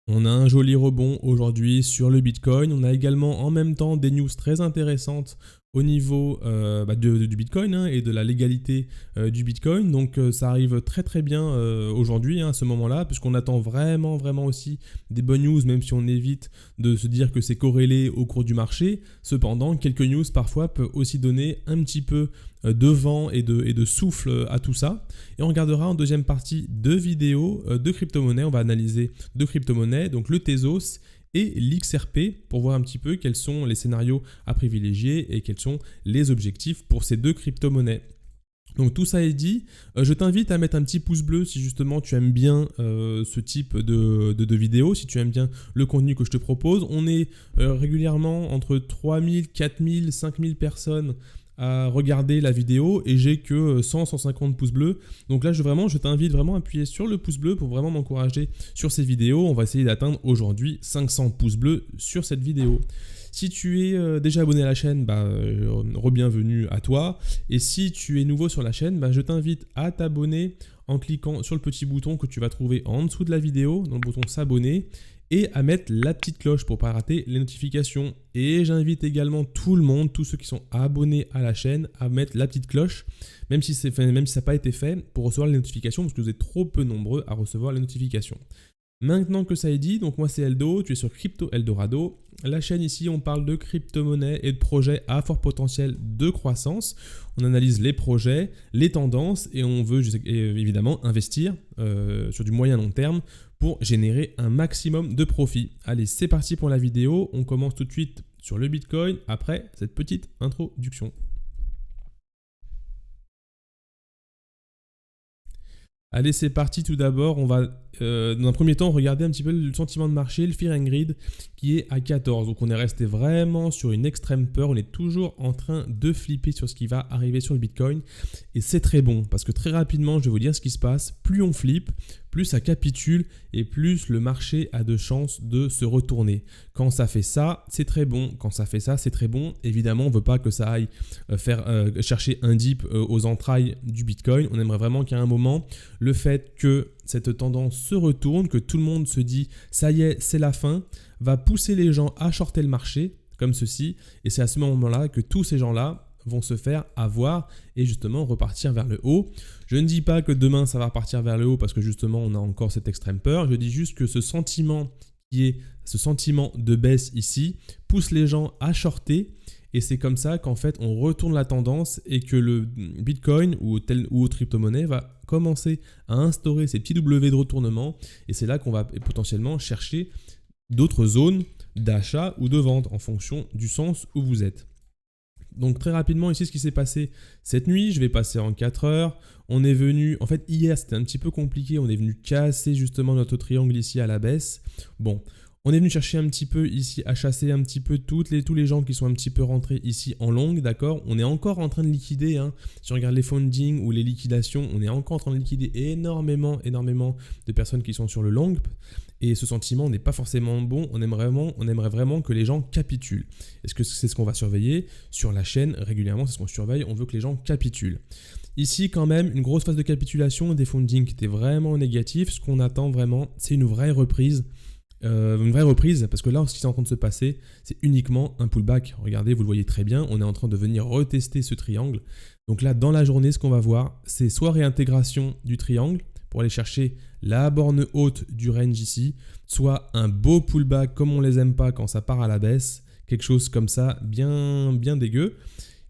On a un joli rebond aujourd'hui sur le Bitcoin. On a également en même temps des news très intéressantes au niveau du Bitcoin et de la légalité du Bitcoin. Donc ça arrive très très bien aujourd'hui à ce moment-là, puisqu'on attend vraiment vraiment aussi des bonnes news, même si on évite de se dire que c'est corrélé au cours du marché. Cependant, quelques news parfois peuvent aussi donner un petit peu de vent et de souffle à tout ça. Et on regardera en deuxième partie deux vidéos de crypto-monnaies. On va analyser deux crypto-monnaies, donc le Tezos et l'XRP, pour voir un petit peu quels sont les scénarios à privilégier et quels sont les objectifs pour ces deux crypto-monnaies. Donc tout ça est dit, je t'invite à mettre un petit pouce bleu si justement tu aimes bien ce type de vidéo, si tu aimes bien le contenu que je te propose. On est régulièrement entre 3000, 4000, 5000 personnes à regarder la vidéo et j'ai que 100-150 pouces bleus. Donc là, je t'invite vraiment à appuyer sur le pouce bleu pour vraiment m'encourager sur ces vidéos. On va essayer d'atteindre aujourd'hui 500 pouces bleus sur cette vidéo. Si tu es déjà abonné à la chaîne, re-bienvenue à toi. Et si tu es nouveau sur la chaîne, je t'invite à t'abonner en cliquant sur le petit bouton que tu vas trouver en dessous de la vidéo, dans le bouton s'abonner, et à mettre la petite cloche pour ne pas rater les notifications. Et j'invite également tout le monde, tous ceux qui sont abonnés à la chaîne, à mettre la petite cloche, même si ça n'a pas été fait, pour recevoir les notifications, parce que vous êtes trop peu nombreux à recevoir les notifications. Maintenant que ça est dit, donc moi c'est Eldo, tu es sur Crypto Eldorado. La chaîne ici, on parle de crypto-monnaies et de projets à fort potentiel de croissance. On analyse les projets, les tendances et on veut évidemment investir sur du moyen long terme pour générer un maximum de profit. Allez, c'est parti pour la vidéo. On commence tout de suite sur le Bitcoin après cette petite introduction. Allez, c'est parti. Tout d'abord, on va dans un premier temps regarder un petit peu le sentiment de marché, le Fear and Greed, qui est à 14. Donc on est resté vraiment sur une extrême peur. On est toujours en train de flipper sur ce qui va arriver sur le Bitcoin. Et c'est très bon parce que très rapidement, je vais vous dire ce qui se passe. Plus on flippe, plus ça capitule et plus le marché a de chances de se retourner. Quand ça fait ça, c'est très bon. Quand ça fait ça, c'est très bon. Évidemment, on ne veut pas que ça aille chercher un dip aux entrailles du Bitcoin. On aimerait vraiment qu'à un moment, le fait que cette tendance se retourne, que tout le monde se dit ça y est, c'est la fin, va pousser les gens à shorter le marché comme ceci. Et c'est à ce moment-là que tous ces gens-là vont se faire avoir et justement repartir vers le haut. Je ne dis pas que demain ça va repartir vers le haut parce que justement on a encore cette extrême peur. Je dis juste que ce sentiment de baisse ici pousse les gens à shorter. Et c'est comme ça qu'en fait, on retourne la tendance et que le Bitcoin ou autre crypto-monnaie va commencer à instaurer ces petits W de retournement. Et c'est là qu'on va potentiellement chercher d'autres zones d'achat ou de vente en fonction du sens où vous êtes. Donc très rapidement ici ce qui s'est passé cette nuit, je vais passer en 4 heures. On est venu, en fait hier c'était un petit peu compliqué, on est venu casser justement notre triangle ici à la baisse. Bon, on est venu chercher un petit peu ici, à chasser un petit peu tous les gens qui sont un petit peu rentrés ici en long, d'accord. On est encore en train de liquider, si on regarde les funding ou les liquidations, on est encore en train de liquider énormément de personnes qui sont sur le long. Et ce sentiment n'est pas forcément bon, on aimerait vraiment que les gens capitulent. Est-ce que c'est ce qu'on va surveiller sur la chaîne régulièrement, c'est ce qu'on surveille, on veut que les gens capitulent. Ici quand même, une grosse phase de capitulation, des funding qui étaient vraiment négatifs. Ce qu'on attend vraiment, c'est une vraie reprise. Parce que là, ce qui est en train de se passer, c'est uniquement un pullback. Regardez, vous le voyez très bien, on est en train de venir retester ce triangle. Donc là, dans la journée, ce qu'on va voir, c'est soit réintégration du triangle pour aller chercher la borne haute du range ici, soit un beau pullback comme on les aime pas quand ça part à la baisse, quelque chose comme ça, bien dégueu,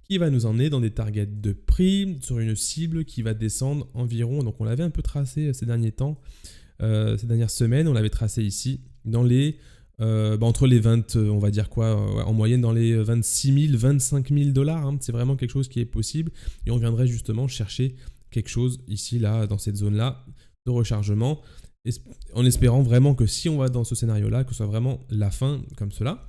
qui va nous emmener dans des targets de prix sur une cible qui va descendre environ, donc on l'avait un peu tracé ces derniers temps, ces dernières semaines, on l'avait tracé ici, dans les entre les 20, on va dire quoi, en moyenne dans les 26 000, 25 000 $. C'est vraiment quelque chose qui est possible. Et on viendrait justement chercher quelque chose ici, là, dans cette zone-là de rechargement, en espérant vraiment que si on va dans ce scénario-là, que ce soit vraiment la fin comme cela.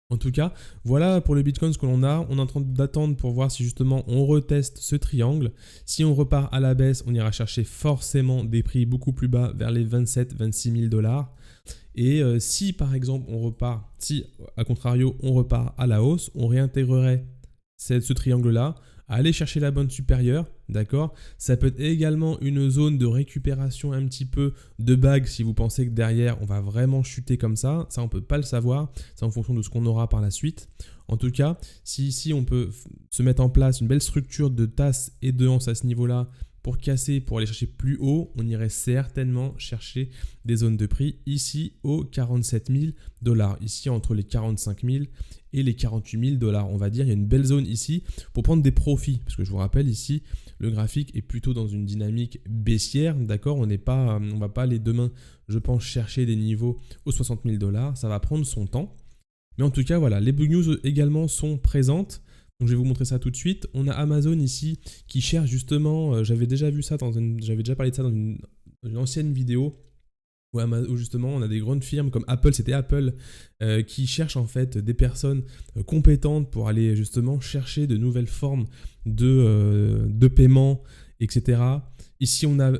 En tout cas, voilà pour le Bitcoin ce que l'on a. On est en train d'attendre pour voir si justement on reteste ce triangle. Si on repart à la baisse, on ira chercher forcément des prix beaucoup plus bas vers les 27-26 000 $. Et si par exemple si à contrario on repart à la hausse, on réintégrerait ce triangle-là aller chercher la bande supérieure, d'accord? Ça peut être également une zone de récupération un petit peu de bague si vous pensez que derrière on va vraiment chuter comme ça on peut pas le savoir, c'est en fonction de ce qu'on aura par la suite. En tout cas, si ici on peut se mettre en place une belle structure de tasse et de hanse à ce niveau-là pour casser, pour aller chercher plus haut, on irait certainement chercher des zones de prix ici aux 47 000 $, ici entre les 45 000 et les 48 000 $. On va dire, il y a une belle zone ici pour prendre des profits, parce que je vous rappelle ici, le graphique est plutôt dans une dynamique baissière, d'accord? On va pas aller demain, je pense, chercher des niveaux aux 60 000 $, ça va prendre son temps. Mais en tout cas, voilà, les bug news également sont présentes. Donc je vais vous montrer ça tout de suite. On a Amazon ici qui cherche justement, j'avais déjà vu ça, j'avais déjà parlé de ça dans une ancienne vidéo, où justement on a des grandes firmes comme Apple, c'était Apple, qui cherchent en fait des personnes compétentes pour aller justement chercher de nouvelles formes de paiement, etc. Ici on a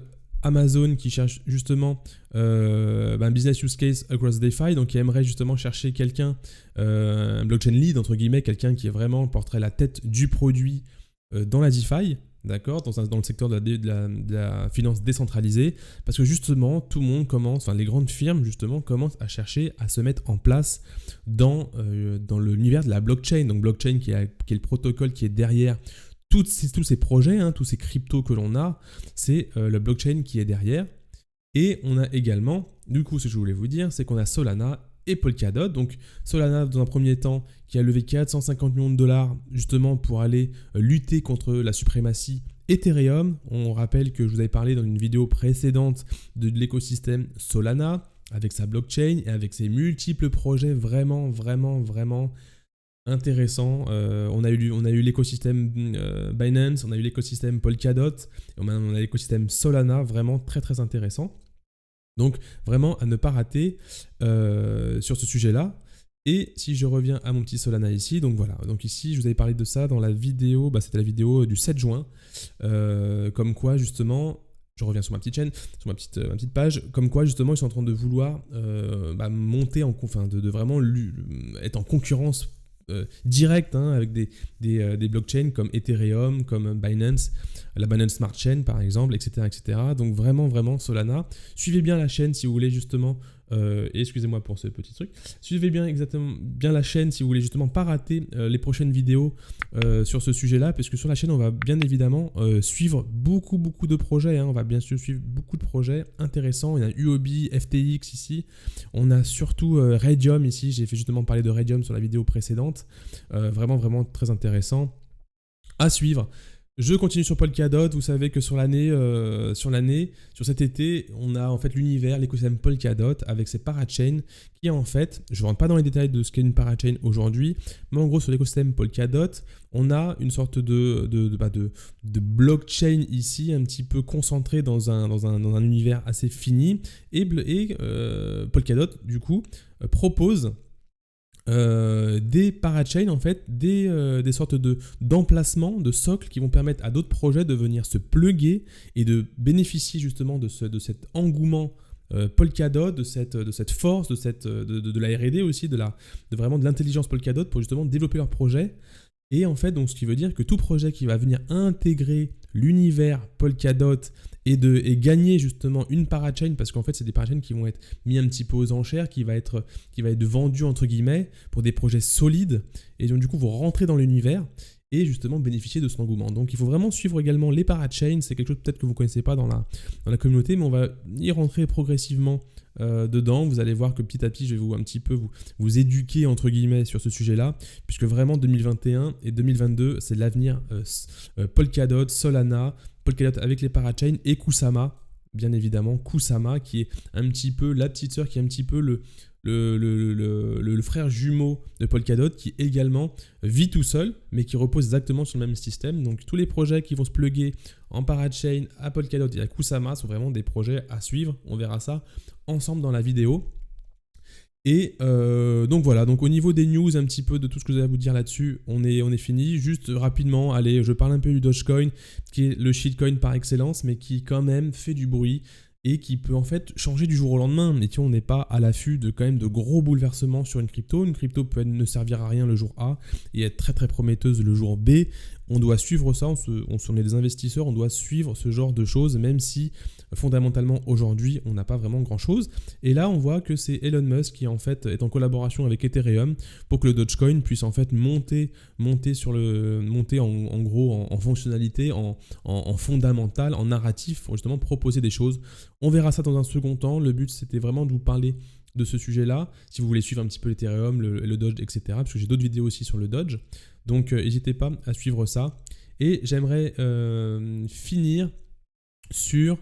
Amazon qui cherche justement un business use case across DeFi, donc qui aimerait justement chercher quelqu'un, un blockchain lead entre guillemets, quelqu'un qui vraiment porterait la tête du produit dans la DeFi, d'accord, dans le secteur de la finance décentralisée, parce que justement tout le monde commence, les grandes firmes justement commencent à chercher à se mettre en place dans l'univers de la blockchain, donc blockchain qui est le protocole qui est derrière tous ces projets, tous ces cryptos que l'on a, c'est le blockchain qui est derrière. Et on a également, du coup, ce que je voulais vous dire, c'est qu'on a Solana et Polkadot. Donc Solana, dans un premier temps, qui a levé 450 millions de $, justement pour aller lutter contre la suprématie Ethereum. On rappelle que je vous avais parlé dans une vidéo précédente de l'écosystème Solana, avec sa blockchain et avec ses multiples projets vraiment intéressant. On a eu l'écosystème Binance, on a eu l'écosystème Polkadot, on a l'écosystème Solana, vraiment très intéressant. Donc vraiment à ne pas rater sur ce sujet-là. Et si je reviens à mon petit Solana ici, donc voilà, donc ici je vous avais parlé de ça dans la vidéo, c'était la vidéo du 7 juin, comme quoi justement, je reviens sur ma petite chaîne, sur ma petite page, comme quoi justement ils sont en train de vouloir monter de vraiment être en concurrence direct avec des blockchains comme Ethereum, comme Binance, la Binance Smart Chain par exemple, etc. Donc vraiment Solana. Suivez bien la chaîne si vous voulez justement, et excusez-moi pour ce petit truc, suivez bien la chaîne si vous voulez justement pas rater les prochaines vidéos sur ce sujet-là, parce que sur la chaîne on va bien évidemment suivre beaucoup de projets, on va bien sûr suivre beaucoup de projets intéressants. Il y a UOB, FTX ici, on a surtout Raydium ici, j'ai fait justement parler de Raydium sur la vidéo précédente, vraiment très intéressant à suivre. Je continue sur Polkadot. Vous savez que sur cet été, on a en fait l'univers, l'écosystème Polkadot avec ses parachains qui en fait, je ne rentre pas dans les détails de ce qu'est une parachain aujourd'hui, mais en gros sur l'écosystème Polkadot, on a une sorte de blockchain ici, un petit peu concentré dans un univers assez fini, et Polkadot du coup propose des parachains, en fait, des sortes d'emplacements, de socles qui vont permettre à d'autres projets de venir se plugger et de bénéficier justement de cet engouement Polkadot, de cette force, de la R&D aussi, vraiment de l'intelligence Polkadot pour justement développer leur projet. Et en fait, donc, ce qui veut dire que tout projet qui va venir intégrer l'univers Polkadot et gagner justement une parachain, parce qu'en fait c'est des parachains qui vont être mis un petit peu aux enchères, qui va être vendu entre guillemets pour des projets solides, et donc du coup vous rentrez dans l'univers et justement bénéficier de son engouement. Donc il faut vraiment suivre également les parachains, c'est quelque chose peut-être que vous ne connaissez pas dans la communauté, mais on va y rentrer progressivement dedans. Vous allez voir que petit à petit je vais vous éduquer entre guillemets sur ce sujet-là, puisque vraiment 2021 et 2022 c'est l'avenir Polkadot, Solana, Polkadot avec les parachains et Kusama, bien évidemment, Kusama qui est un petit peu la petite sœur, qui est un petit peu le frère jumeau de Polkadot, qui également vit tout seul, mais qui repose exactement sur le même système. Donc tous les projets qui vont se plugger en parachain à Polkadot et à Kusama sont vraiment des projets à suivre. On verra ça ensemble dans la vidéo. Et donc voilà, donc au niveau des news, un petit peu de tout ce que je vais à vous dire là-dessus, on est fini. Juste rapidement, allez, je parle un peu du Dogecoin, qui est le shitcoin par excellence, mais qui quand même fait du bruit et qui peut en fait changer du jour au lendemain. Et on n'est pas à l'affût de quand même de gros bouleversements sur une crypto. Une crypto peut ne servir à rien le jour A et être très prometteuse le jour B. on doit suivre ça, on est des investisseurs, on doit suivre ce genre de choses, même si fondamentalement aujourd'hui on n'a pas vraiment grand chose. Et là on voit que c'est Elon Musk qui en fait est en collaboration avec Ethereum pour que le Dogecoin puisse en fait monter en gros en fonctionnalité, en fondamental, en narratif, pour justement proposer des choses. On verra ça dans un second temps. Le but c'était vraiment de vous parler de ce sujet-là, si vous voulez suivre un petit peu l'Ethereum, le Doge, etc. Parce que j'ai d'autres vidéos aussi sur le Doge. Donc n'hésitez pas à suivre ça. Et j'aimerais finir sur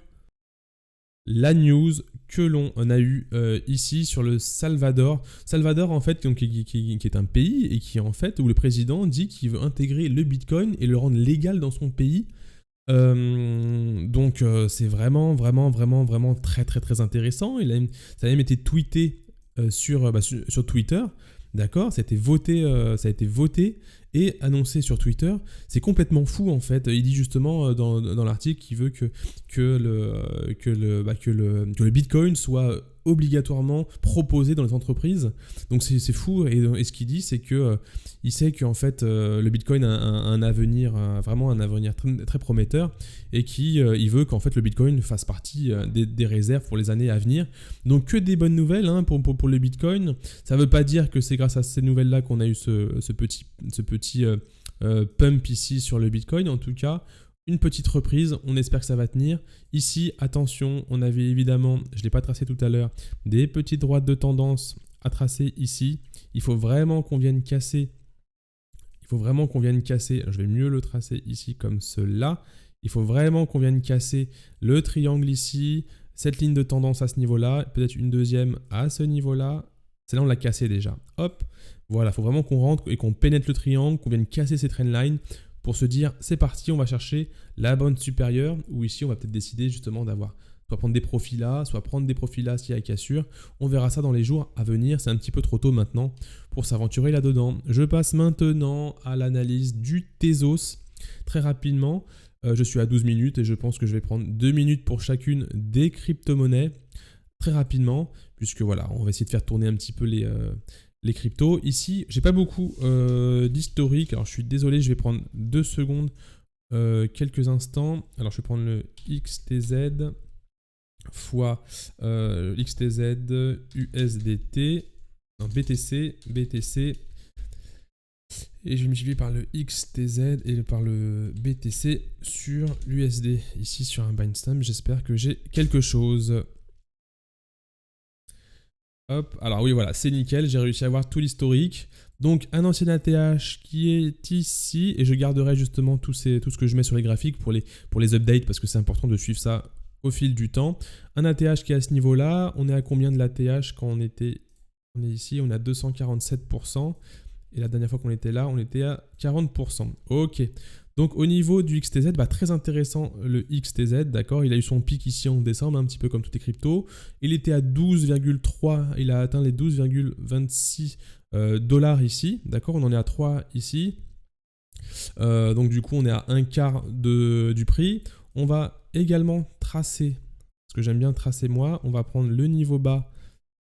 la news que l'on a eu ici sur le Salvador. Salvador en fait donc, qui est un pays et qui en fait où le président dit qu'il veut intégrer le Bitcoin et le rendre légal dans son pays. Donc c'est vraiment très très très intéressant. Ça a même été tweeté sur Twitter, d'accord, ça a été voté et annoncé sur Twitter. C'est complètement fou en fait. Il dit justement dans l'article qu'il veut que le Bitcoin soit obligatoirement proposé dans les entreprises. Donc c'est fou. Et ce qu'il dit, c'est que il sait qu'en fait le Bitcoin a un avenir, vraiment un avenir très, très prometteur, et il veut qu'en fait le Bitcoin fasse partie des réserves pour les années à venir. Donc que des bonnes nouvelles hein, pour le Bitcoin. Ça ne veut pas dire que c'est grâce à ces nouvelles-là qu'on a eu ce petit pump ici sur le Bitcoin. En tout cas, une petite reprise, on espère que ça va tenir. Ici, attention, on avait évidemment, je ne l'ai pas tracé tout à l'heure, des petites droites de tendance à tracer ici. Il faut vraiment qu'on vienne casser. Je vais mieux le tracer ici comme cela. Il faut vraiment qu'on vienne casser le triangle ici, cette ligne de tendance à ce niveau-là, peut-être une deuxième à ce niveau-là. Celle-là, on l'a cassé déjà. Hop, voilà, il faut vraiment qu'on rentre et qu'on pénètre le triangle, qu'on vienne casser ces trendlines pour se dire, c'est parti, on va chercher la bonne supérieure, ou ici, on va peut-être décider justement d'avoir, soit prendre des profils là, soit prendre des profils là s'il y a cassure. On verra ça dans les jours à venir. C'est un petit peu trop tôt maintenant pour s'aventurer là-dedans. Je passe maintenant à l'analyse du Tezos très rapidement. Je suis à 12 minutes et je pense que je vais prendre 2 minutes pour chacune des crypto-monnaies très rapidement, puisque voilà, on va essayer de faire tourner un petit peu les cryptos. Ici, j'ai pas beaucoup d'historique. Alors, je suis désolé, je vais prendre 2 secondes, quelques instants. Alors, je vais prendre le XTZ fois XTZ USDT, non, BTC, et je vais multiplier par le XTZ et par le BTC sur l'USD. Ici, sur un Bitstamp, j'espère que j'ai quelque chose. Hop, alors oui, voilà, c'est nickel, j'ai réussi à avoir tout l'historique. Donc un ancien ATH qui est ici, et je garderai justement tout ce que je mets sur les graphiques pour les updates, parce que c'est important de suivre ça au fil du temps. Un ATH qui est à ce niveau-là, on est à combien de l'ATH quand on est ici, on est à 247%, et la dernière fois qu'on était là, on était à 40%. Ok. Donc au niveau du XTZ, très intéressant le XTZ, d'accord, il a eu son pic ici en décembre, un petit peu comme toutes les cryptos. Il était à 12,3, il a atteint les 12,26 dollars ici, d'accord, on en est à 3 ici. Donc du coup on est à un quart du prix. On va également tracer, parce que j'aime bien tracer moi, on va prendre le niveau bas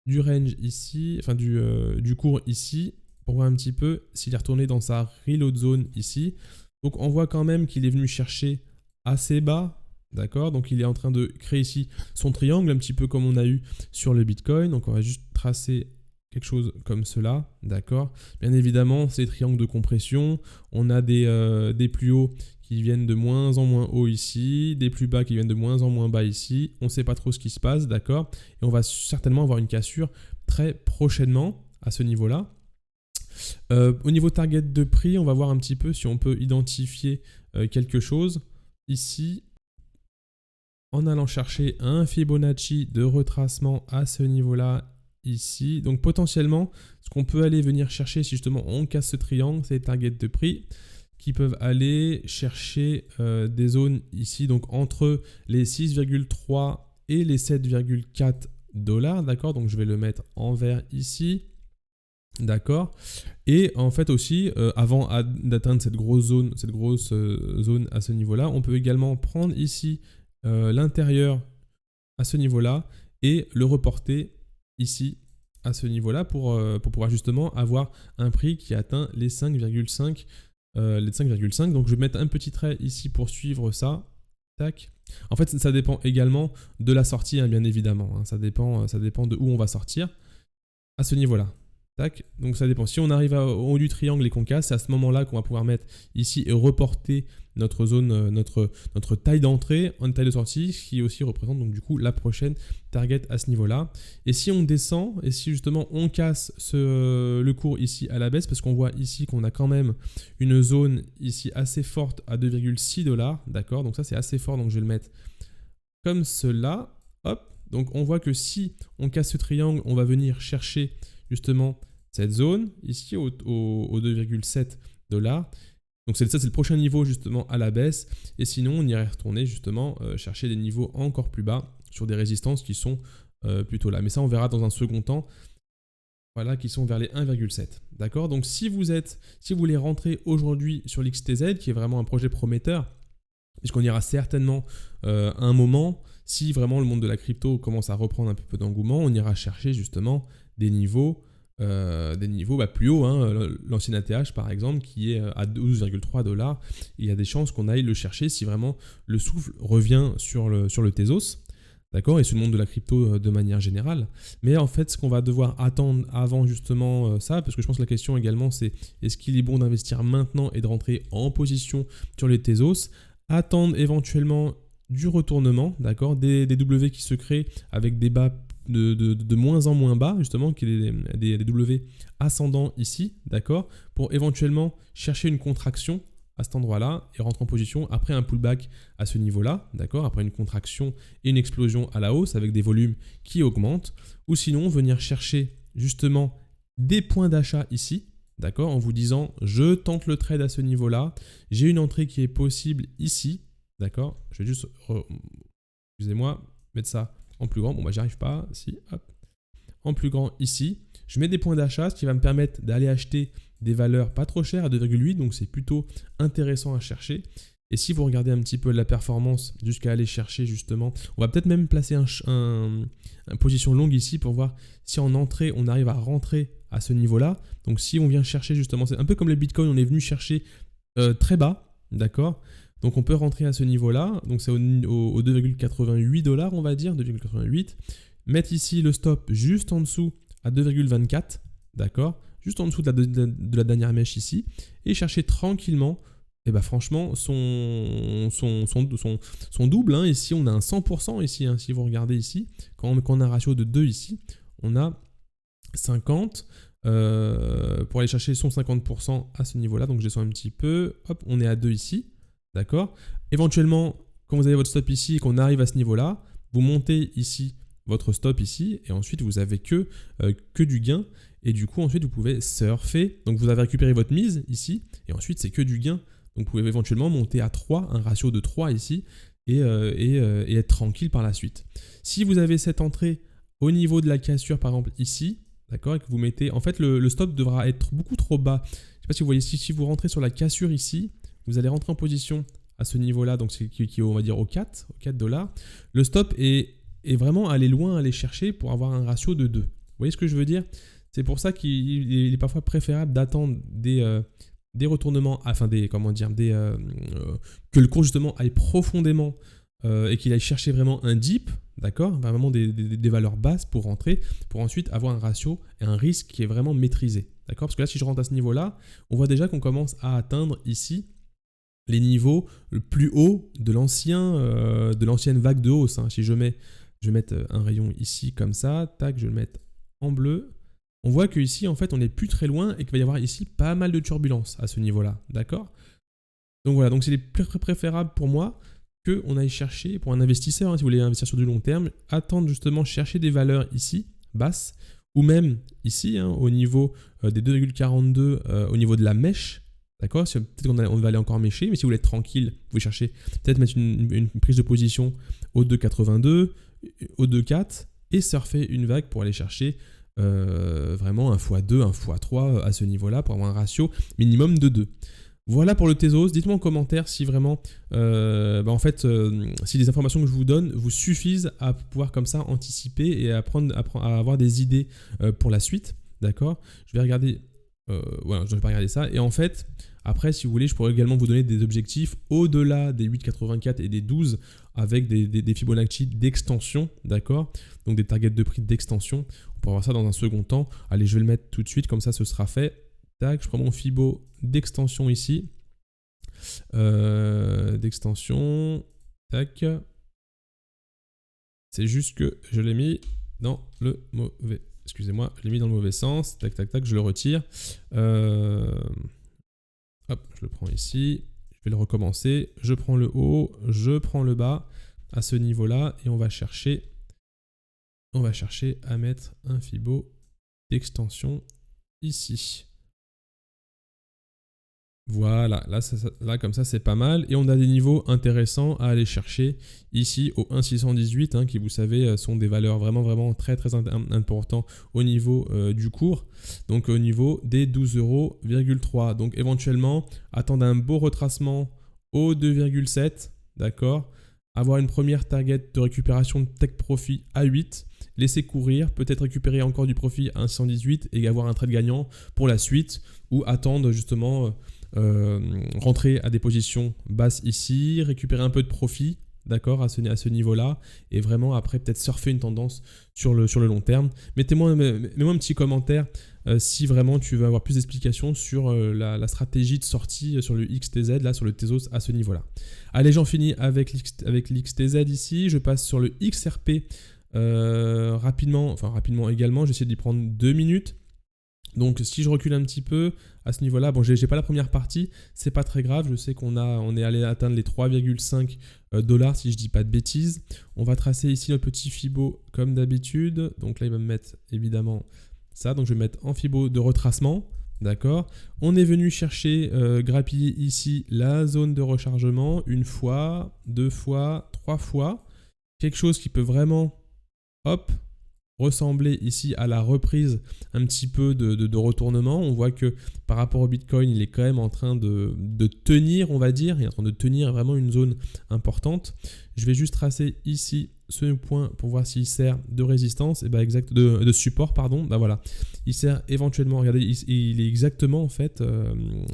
du range ici, enfin du cours ici, pour voir un petit peu s'il est retourné dans sa reload zone ici. Donc on voit quand même qu'il est venu chercher assez bas, d'accord. Donc il est en train de créer ici son triangle, un petit peu comme on a eu sur le Bitcoin. Donc on va juste tracer quelque chose comme cela, d'accord. Bien évidemment, c'est des triangles de compression. On a des plus hauts qui viennent de moins en moins haut ici, des plus bas qui viennent de moins en moins bas ici. On ne sait pas trop ce qui se passe, d'accord. Et on va certainement avoir une cassure très prochainement à ce niveau-là. Au niveau target de prix, on va voir un petit peu si on peut identifier quelque chose ici en allant chercher un Fibonacci de retracement à ce niveau-là ici. Donc potentiellement, ce qu'on peut aller venir chercher si justement on casse ce triangle, c'est les targets de prix qui peuvent aller chercher des zones ici, donc entre les 6,3 et les 7,4 dollars, d'accord. Donc je vais le mettre en vert ici. D'accord. Et en fait aussi, avant d'atteindre cette grosse zone à ce niveau-là, on peut également prendre ici l'intérieur à ce niveau-là et le reporter ici à ce niveau-là pour pouvoir justement avoir un prix qui atteint les 5,5 les 5,5. Donc je vais mettre un petit trait ici pour suivre ça. Tac. En fait, ça dépend également de la sortie, hein, bien évidemment. Hein. Ça dépend de où on va sortir à ce niveau-là. Tac. Donc ça dépend. Si on arrive au haut du triangle et qu'on casse, c'est à ce moment-là qu'on va pouvoir mettre ici et reporter notre zone, notre taille d'entrée en taille de sortie, ce qui aussi représente donc du coup la prochaine target à ce niveau-là. Et si on descend, et si justement on casse le cours ici à la baisse, parce qu'on voit ici qu'on a quand même une zone ici assez forte à 2,6 $, d'accord? Donc ça c'est assez fort, donc je vais le mettre comme cela, hop. Donc on voit que si on casse ce triangle, on va venir chercher justement cette zone ici au 2,7 $. Donc ça c'est le prochain niveau justement à la baisse. Et sinon on irait retourner justement chercher des niveaux encore plus bas sur des résistances qui sont plutôt là. Mais ça on verra dans un second temps. Voilà, qui sont vers les 1,7. D'accord? Donc si vous voulez rentrer aujourd'hui sur l'XTZ, qui est vraiment un projet prometteur, puisqu'on ira certainement à un moment, si vraiment le monde de la crypto commence à reprendre un peu d'engouement, on ira chercher justement des niveaux plus hauts. Hein. L'ancien ATH par exemple qui est à 12,3 $. Il y a des chances qu'on aille le chercher si vraiment le souffle revient sur le Tezos. D'accord? Et sur le monde de la crypto de manière générale. Mais en fait, ce qu'on va devoir attendre avant justement ça, parce que je pense que la question également c'est est-ce qu'il est bon d'investir maintenant et de rentrer en position sur les Tezos, attendre éventuellement du retournement, d'accord, des W qui se créent avec des bas de moins en moins bas, justement, qui est des W ascendants ici, d'accord, pour éventuellement chercher une contraction à cet endroit-là et rentrer en position après un pullback à ce niveau-là, d'accord, après une contraction et une explosion à la hausse avec des volumes qui augmentent, ou sinon venir chercher justement des points d'achat ici, d'accord, en vous disant je tente le trade à ce niveau-là, j'ai une entrée qui est possible ici, d'accord, je vais juste, excusez-moi, mettre ça en plus grand, bon bah j'y arrive pas, si, hop, en plus grand ici, je mets des points d'achat, ce qui va me permettre d'aller acheter des valeurs pas trop chères à 2,8, donc c'est plutôt intéressant à chercher. Et si vous regardez un petit peu la performance jusqu'à aller chercher justement, on va peut-être même placer une position longue ici pour voir si en entrée on arrive à rentrer à ce niveau-là. Donc si on vient chercher justement, c'est un peu comme les bitcoins, on est venu chercher très bas, d'accord. Donc on peut rentrer à ce niveau-là, donc c'est au 2,88 $, on va dire, 2,88. Mettre ici le stop juste en dessous à 2,24, d'accord, juste en dessous de la dernière mèche ici, et chercher tranquillement, et bah franchement, son double, hein, ici on a un 100% ici, hein, si vous regardez ici, quand on a un ratio de 2 ici, on a 50, pour aller chercher son 50% à ce niveau-là, donc je descends un petit peu, hop, on est à 2 ici, d'accord. Éventuellement, quand vous avez votre stop ici et qu'on arrive à ce niveau-là, vous montez ici votre stop ici et ensuite vous avez que du gain et du coup ensuite vous pouvez surfer, donc vous avez récupéré votre mise ici et ensuite c'est que du gain, donc vous pouvez éventuellement monter à 3, un ratio de 3 ici et être tranquille par la suite. Si vous avez cette entrée au niveau de la cassure par exemple ici, d'accord, et que vous mettez, en fait le stop devra être beaucoup trop bas, je ne sais pas si vous voyez, si vous rentrez sur la cassure ici, vous allez rentrer en position à ce niveau-là, donc c'est qui on va dire au 4 $, le stop est vraiment aller loin, aller chercher pour avoir un ratio de 2. Vous voyez ce que je veux dire? C'est pour ça qu'il est parfois préférable d'attendre des retournements, enfin que le cours justement aille profondément et qu'il aille chercher vraiment un dip, d'accord, vraiment des valeurs basses pour rentrer, pour ensuite avoir un ratio et un risque qui est vraiment maîtrisé. D'accord? Parce que là, si je rentre à ce niveau-là, on voit déjà qu'on commence à atteindre ici les niveaux le plus haut de l'ancienne vague de hausse. Hein. Si je vais mettre un rayon ici comme ça, tac, je vais le mettre en bleu. On voit qu'ici, en fait, on n'est plus très loin et qu'il va y avoir ici pas mal de turbulences à ce niveau-là. D'accord? Donc voilà, donc c'est préférable pour moi qu'on aille chercher, pour un investisseur, hein, si vous voulez investir sur du long terme, attendre justement chercher des valeurs ici, basses, ou même ici, hein, au niveau des 2,42, au niveau de la mèche. D'accord? Peut-être qu'on va aller encore mécher, mais si vous voulez être tranquille, vous cherchez peut-être mettre une prise de position au 2,82, au 2,4 et surfer une vague pour aller chercher vraiment un x2, un x3 à ce niveau-là pour avoir un ratio minimum de 2. Voilà pour le Tezos. Dites-moi en commentaire si vraiment, si les informations que je vous donne vous suffisent à pouvoir comme ça anticiper et à avoir des idées pour la suite. D'accord? Je vais regarder voilà, je ne vais pas regarder ça. Et en fait, après, si vous voulez, je pourrais également vous donner des objectifs au-delà des 8,84 et des 12 avec des Fibonacci d'extension, d'accord? Donc des targets de prix d'extension. On pourra voir ça dans un second temps. Allez, je vais le mettre tout de suite, comme ça ce sera fait. Tac, je prends mon Fibo d'extension ici. D'extension. Tac. C'est juste que je l'ai mis dans le mauvais. Excusez-moi, je l'ai mis dans le mauvais sens. Tac, tac, tac, je le retire. Hop, je le prends ici. Je vais le recommencer. Je prends le haut, je prends le bas à ce niveau-là et on va chercher à mettre un Fibo d'extension ici. Voilà, là comme ça c'est pas mal. Et on a des niveaux intéressants à aller chercher ici au 1,618 qui vous savez sont des valeurs vraiment très importantes au niveau du cours. Donc au niveau des 12,3 €. Donc éventuellement attendre un beau retracement au 2,7, d'accord. Avoir une première target de récupération de take profit à 8. Laisser courir, peut-être récupérer encore du profit à 1,618 et avoir un trade gagnant pour la suite ou attendre justement... rentrer à des positions basses ici, récupérer un peu de profit, d'accord, à ce niveau-là, et vraiment après peut-être surfer une tendance sur le long terme. Mets-moi un petit commentaire si vraiment tu veux avoir plus d'explications sur la stratégie de sortie sur le XTZ, là sur le Tezos à ce niveau-là. Allez, j'en finis avec l'XTZ ici, je passe sur le XRP rapidement également, j'essaie d'y prendre 2 minutes. Donc si je recule un petit peu à ce niveau-là, bon j'ai pas la première partie, c'est pas très grave, je sais on est allé atteindre les 3,5 $ si je dis pas de bêtises. On va tracer ici notre petit Fibo comme d'habitude, donc là il va me mettre évidemment ça, donc je vais mettre en Fibo de retracement, d'accord. On est venu chercher, grappiller ici la zone de rechargement, une fois, 2 fois, 3 fois, quelque chose qui peut vraiment, hop, ressembler ici à la reprise un petit peu de retournement. On voit que par rapport au Bitcoin, il est quand même en train de tenir, on va dire. Il est en train de tenir vraiment une zone importante. Je vais juste tracer ici ce point pour voir s'il sert de résistance, et de support, pardon. Voilà. Il sert éventuellement, regardez, il est exactement en fait,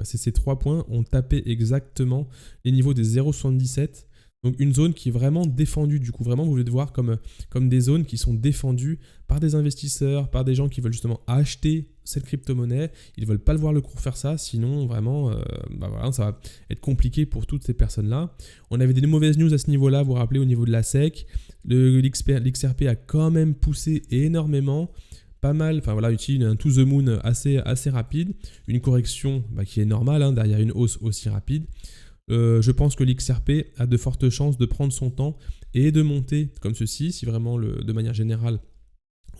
ces 3 points ont tapé exactement les niveaux des 0,77. Donc une zone qui est vraiment défendue, du coup vraiment vous voulez voir comme des zones qui sont défendues par des investisseurs, par des gens qui veulent justement acheter cette crypto-monnaie. Ils ne veulent pas le voir le cours faire ça, sinon vraiment voilà, ça va être compliqué pour toutes ces personnes-là. On avait des mauvaises news à ce niveau-là, vous vous rappelez au niveau de la SEC. L'XRP a quand même poussé énormément. Pas mal, enfin voilà, utilise un to the moon assez rapide. Une correction qui est normale, derrière une hausse aussi rapide. Je pense que l'XRP a de fortes chances de prendre son temps et de monter comme ceci, si vraiment de manière générale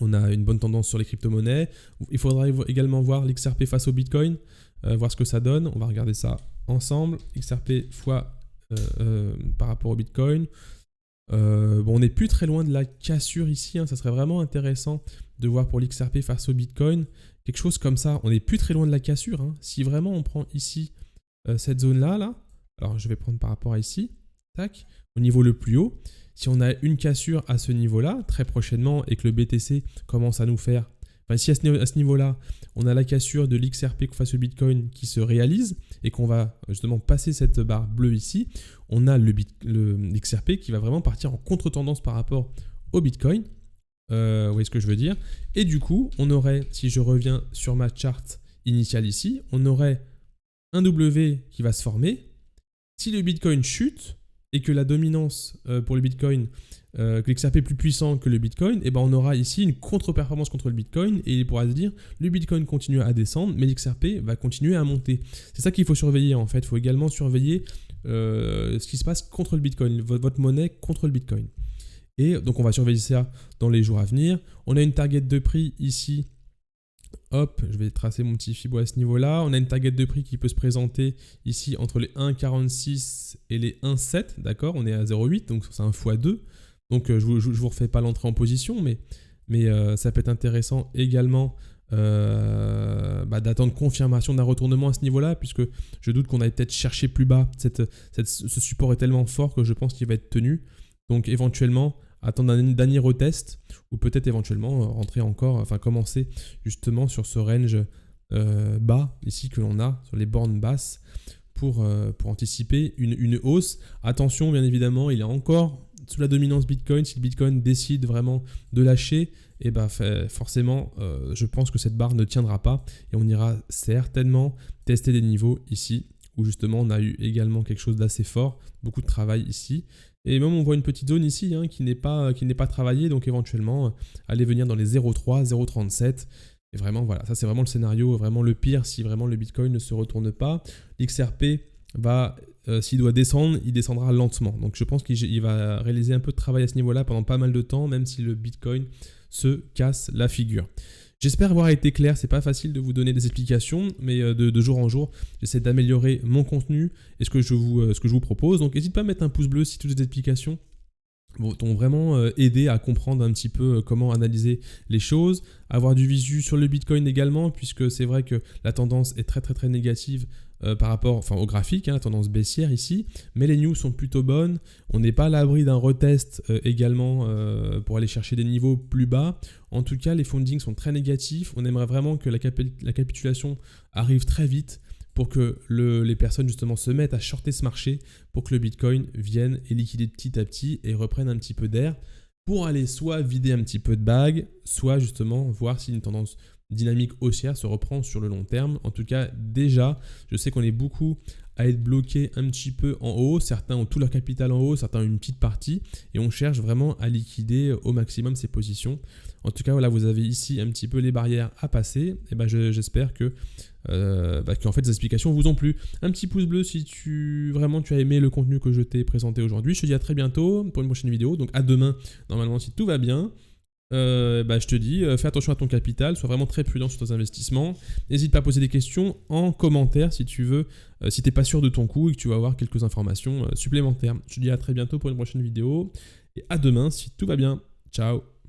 on a une bonne tendance sur les crypto-monnaies. Il faudra également voir l'XRP face au Bitcoin, voir ce que ça donne. On va regarder ça ensemble. XRP fois par rapport au Bitcoin. On n'est plus très loin de la cassure ici, ça serait vraiment intéressant de voir pour l'XRP face au Bitcoin. Quelque chose comme ça, on n'est plus très loin de la cassure. Si vraiment on prend ici cette zone-là, alors je vais prendre par rapport à ici, tac, au niveau le plus haut. Si on a une cassure à ce niveau-là, très prochainement, et que le BTC commence à nous faire... Enfin, si à ce niveau-là, on a la cassure de l'XRP face au Bitcoin qui se réalise, et qu'on va justement passer cette barre bleue ici, on a l'XRP qui va vraiment partir en contre-tendance par rapport au Bitcoin. Vous voyez ce que je veux dire? Et du coup, on aurait, si je reviens sur ma charte initiale ici, on aurait un W qui va se former. Si le Bitcoin chute et que la dominance pour le Bitcoin, que l'XRP est plus puissant que le Bitcoin, on aura ici une contre-performance contre le Bitcoin et il pourra se dire le Bitcoin continue à descendre mais l'XRP va continuer à monter. C'est ça qu'il faut surveiller en fait. Il faut également surveiller ce qui se passe contre le Bitcoin, votre monnaie contre le Bitcoin. Et donc on va surveiller ça dans les jours à venir. On a une target de prix ici. Hop, je vais tracer mon petit Fibo à ce niveau-là. On a une target de prix qui peut se présenter ici entre les 1,46 et les 1,7. D'accord, on est à 0,8, donc c'est un x2. Donc je vous refais pas l'entrée en position, mais ça peut être intéressant également d'attendre confirmation d'un retournement à ce niveau-là, puisque je doute qu'on aille peut-être chercher plus bas. Ce support est tellement fort que je pense qu'il va être tenu. Donc éventuellement, attendre un dernier retest ou peut-être éventuellement rentrer encore, commencer justement sur ce range bas ici que l'on a sur les bornes basses pour anticiper une hausse. Attention, bien évidemment, il est encore sous la dominance Bitcoin. Si le Bitcoin décide vraiment de lâcher, et ben forcément, je pense que cette barre ne tiendra pas et on ira certainement tester des niveaux ici où justement on a eu également quelque chose d'assez fort, beaucoup de travail ici. Et même on voit une petite zone ici qui n'est pas travaillée, donc éventuellement aller venir dans les 0,3, 0,37. Et vraiment, voilà, ça c'est vraiment le scénario, vraiment le pire si vraiment le Bitcoin ne se retourne pas. L'XRP va, s'il doit descendre, il descendra lentement. Donc je pense qu'il va réaliser un peu de travail à ce niveau-là pendant pas mal de temps, même si le Bitcoin se casse la figure. J'espère avoir été clair, c'est pas facile de vous donner des explications, mais de jour en jour, j'essaie d'améliorer mon contenu et ce que je vous propose. Donc n'hésite pas à mettre un pouce bleu si toutes ces explications t'ont vraiment aidé à comprendre un petit peu comment analyser les choses, avoir du visu sur le Bitcoin également, puisque c'est vrai que la tendance est très très très négative par rapport au graphique, la tendance baissière ici, mais les news sont plutôt bonnes, on n'est pas à l'abri d'un retest également pour aller chercher des niveaux plus bas. En tout cas, les fundings sont très négatifs, on aimerait vraiment que la capitulation arrive très vite, pour que les personnes justement se mettent à shorter ce marché, pour que le Bitcoin vienne et liquider petit à petit et reprenne un petit peu d'air, pour aller soit vider un petit peu de bague, soit justement voir si une tendance dynamique haussière se reprend sur le long terme. En tout cas, déjà, je sais qu'on est beaucoup à être bloqué un petit peu en haut. Certains ont tout leur capital en haut, certains ont une petite partie et on cherche vraiment à liquider au maximum ces positions. En tout cas, voilà, vous avez ici un petit peu les barrières à passer. Et j'espère que qu'en fait, ces explications vous ont plu. Un petit pouce bleu si tu as aimé le contenu que je t'ai présenté aujourd'hui. Je te dis à très bientôt pour une prochaine vidéo. Donc à demain, normalement, si tout va bien. Je te dis, fais attention à ton capital, sois vraiment très prudent sur tes investissements. N'hésite pas à poser des questions en commentaire si tu veux, si tu n'es pas sûr de ton coup et que tu vas avoir quelques informations supplémentaires. Je te dis à très bientôt pour une prochaine vidéo et à demain si tout va bien. Ciao.